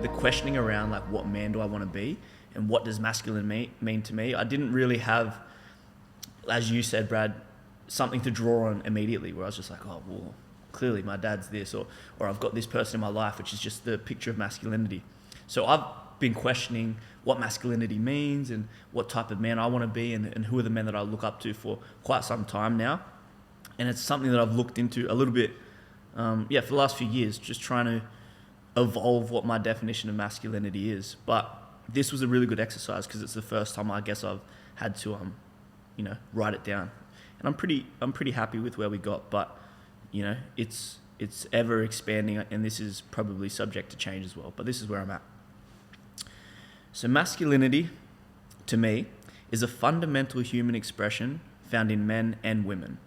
the questioning around like what man do I want to be and what does masculine mean to me, I didn't really have, as you said, Brad, something to draw on immediately, where I was just like, oh, well, clearly my dad's this, or I've got this person in my life, which is just the picture of masculinity. So I've been questioning what masculinity means and what type of man I want to be, and who are the men that I look up to for quite some time now. And it's something that I've looked into a little bit, for the last few years, just trying to evolve what my definition of masculinity is. But this was a really good exercise because it's the first time I guess I've had to, write it down. And I'm pretty happy with where we got, but it's ever expanding, and this is probably subject to change as well. But this is where I'm at. So masculinity, to me, is a fundamental human expression found in men and women,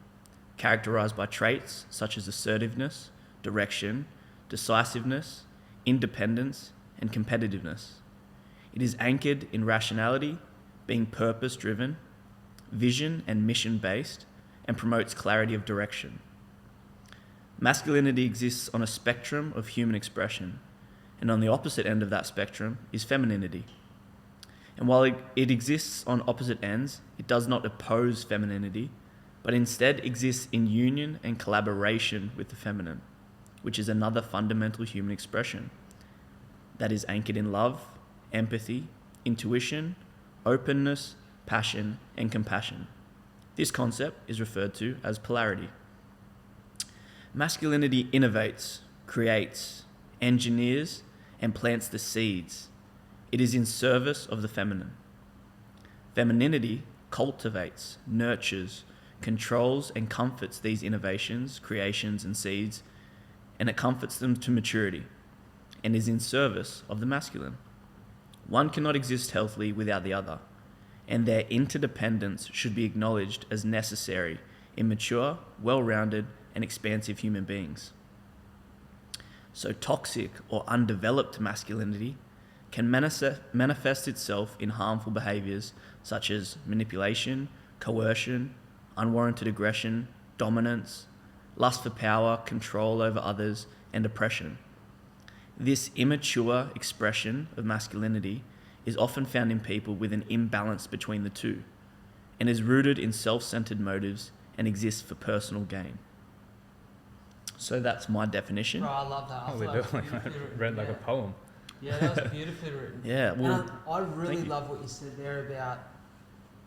characterized by traits such as assertiveness, direction, decisiveness, independence, and competitiveness. It is anchored in rationality, being purpose-driven, vision and mission-based, and promotes clarity of direction. Masculinity exists on a spectrum of human expression, and on the opposite end of that spectrum is femininity. And while it exists on opposite ends, it does not oppose femininity, but instead exists in union and collaboration with the feminine, which is another fundamental human expression that is anchored in love, empathy, intuition, openness, passion, and compassion. This concept is referred to as polarity. Masculinity innovates, creates, engineers, and plants the seeds. It is in service of the feminine. Femininity cultivates, nurtures, controls, and comforts these innovations, creations, and seeds, and it comforts them to maturity, and is in service of the masculine. One cannot exist healthily without the other, and their interdependence should be acknowledged as necessary in mature, well-rounded, and expansive human beings. So toxic or undeveloped masculinity can manifest itself in harmful behaviors such as manipulation, coercion, unwarranted aggression, dominance, lust for power, control over others, and oppression. This immature expression of masculinity is often found in people with an imbalance between the two, and is rooted in self-centered motives and exists for personal gain. So that's my definition. Bro, I love that. I read like a poem. Yeah, that was beautifully written. Yeah, well, and I really love what you said there about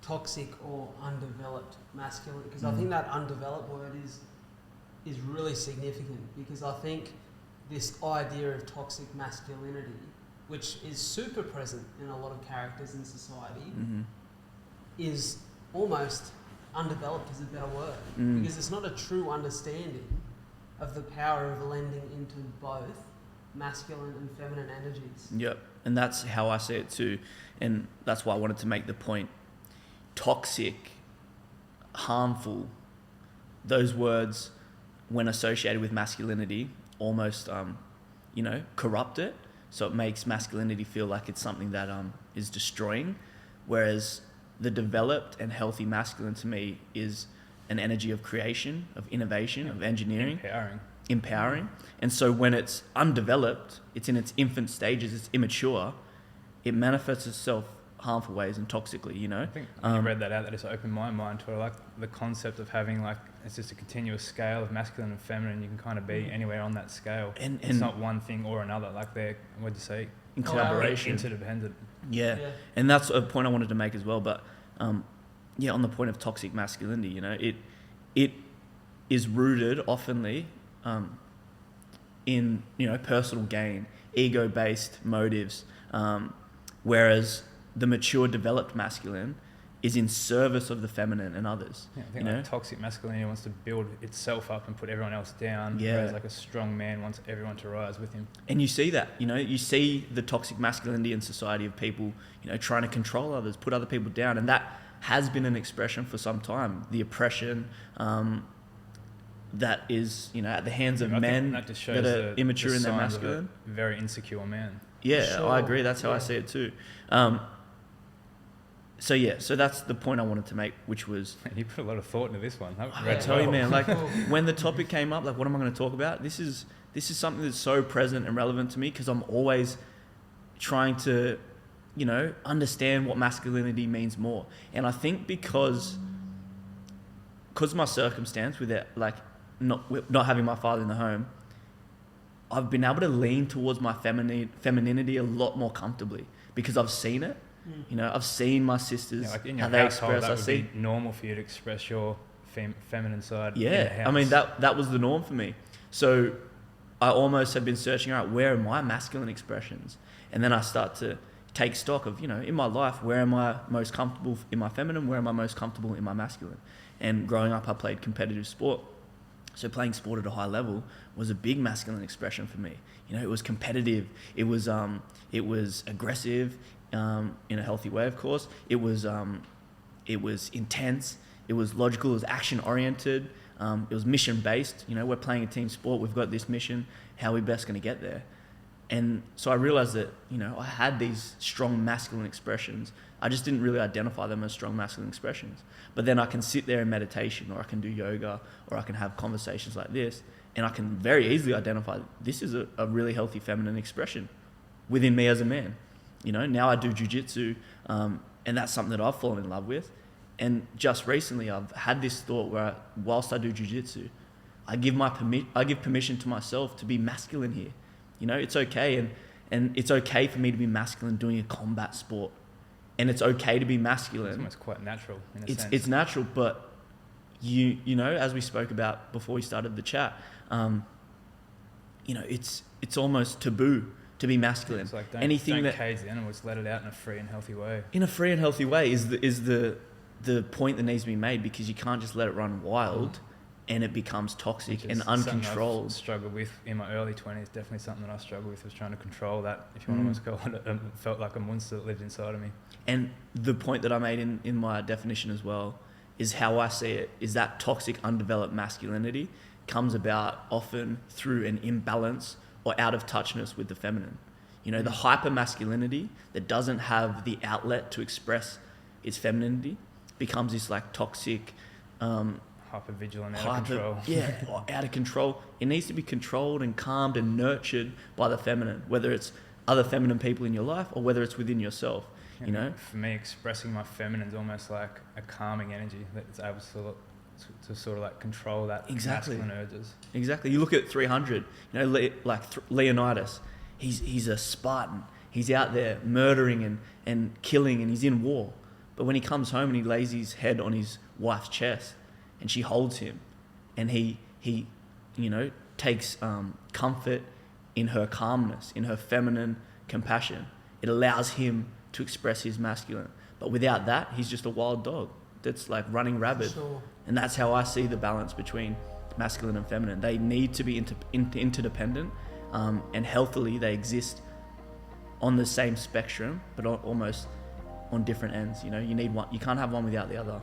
toxic or undeveloped masculinity, because I think that undeveloped word is really significant, because I think this idea of toxic masculinity, which is super present in a lot of characters in society, is almost undeveloped is a better word, because it's not a true understanding of the power of blending into both masculine and feminine energies. Yep, and that's how I see it too, and that's why I wanted to make the point. Toxic, harmful, those words, when associated with masculinity, almost, corrupt it. So it makes masculinity feel like it's something that is destroying, whereas the developed and healthy masculine to me is an energy of creation, of innovation, of engineering. Empowering. And so when it's undeveloped, it's in its infant stages, it's immature, it manifests itself harmful ways and toxically, I think when you read that out, that just opened my mind to like the concept of having like, it's just a continuous scale of masculine and feminine. You can kind of be anywhere on that scale. And it's not one thing or another, like they're, what'd you say? In collaboration. Interdependent. Yeah. And that's a point I wanted to make as well. But on the point of toxic masculinity, it is rooted oftenly in, personal gain, ego-based motives, whereas the mature, developed masculine is in service of the feminine and others. Yeah, I think like toxic masculinity wants to build itself up and put everyone else down, whereas like a strong man wants everyone to rise with him. And you see that, you see the toxic masculinity in society of people, trying to control others, put other people down, and that has been an expression for some time. The oppression that is, at the hands of men that are immature in their masculine. A very insecure man. Yeah, Sure. I agree. That's how I see it too. So that's the point I wanted to make, which was... You put a lot of thought into this one. I tell you, man, like when the topic came up, like what am I going to talk about? This is something that's so present and relevant to me, because I'm always trying to, understand what masculinity means more. And I think because of my circumstance with it, like not having my father in the home, I've been able to lean towards my femininity a lot more comfortably because I've seen it. I've seen my sisters, like in your how they household, express. that would be normal for you to express your feminine side. Yeah, in the house. I mean that was the norm for me. So I almost have been searching out, where are my masculine expressions, and then I start to take stock of, in my life, where am I most comfortable in my feminine, where am I most comfortable in my masculine. And growing up, I played competitive sport, so playing sport at a high level was a big masculine expression for me. It was competitive, it was aggressive, in a healthy way, of course. It was intense. It was logical. It was action oriented. It was mission based. We're playing a team sport. We've got this mission. How are we best going to get there? And so I realized that I had these strong masculine expressions. I just didn't really identify them as strong masculine expressions. But then I can sit there in meditation, or I can do yoga, or I can have conversations like this, and I can very easily identify this is a really healthy feminine expression within me as a man. Now I do jiu-jitsu, and that's something that I've fallen in love with. And just recently I've had this thought where whilst I do jiu-jitsu, I give permission to myself to be masculine here. It's okay, and it's okay for me to be masculine doing a combat sport. And it's okay to be masculine. It's almost quite natural in a sense. It's natural, but as we spoke about before we started the chat, it's almost taboo to be masculine. It's like don't cage the animal, just let it out in a free and healthy way. In a free and healthy way is the point that needs to be made, because you can't just let it run wild and it becomes toxic and uncontrolled. I've struggled with in my early 20s, definitely something that I struggled with, was trying to control that, if you want to almost call it. It felt like a monster that lived inside of me. And the point that I made in my definition as well is how I see it, is that toxic undeveloped masculinity comes about often through an imbalance or out of touchness with the feminine. The hyper masculinity that doesn't have the outlet to express its femininity becomes this like toxic, hyper vigilant, out of control. Yeah, out of control. It needs to be controlled and calmed and nurtured by the feminine, whether it's other feminine people in your life or whether it's within yourself. For me, expressing my feminine is almost like a calming energy that's able to sort of like control that masculine urges. Exactly. You look at 300, Leonidas, he's a Spartan. He's out there murdering and killing, and he's in war. But when he comes home and he lays his head on his wife's chest and she holds him, and he takes comfort in her calmness, in her feminine compassion, it allows him to express his masculine. But without that, he's just a wild dog that's like running rabid. Sure. And that's how I see the balance between masculine and feminine. They need to be interdependent, and healthily they exist on the same spectrum, but almost on different ends. You need one. You can't have one without the other.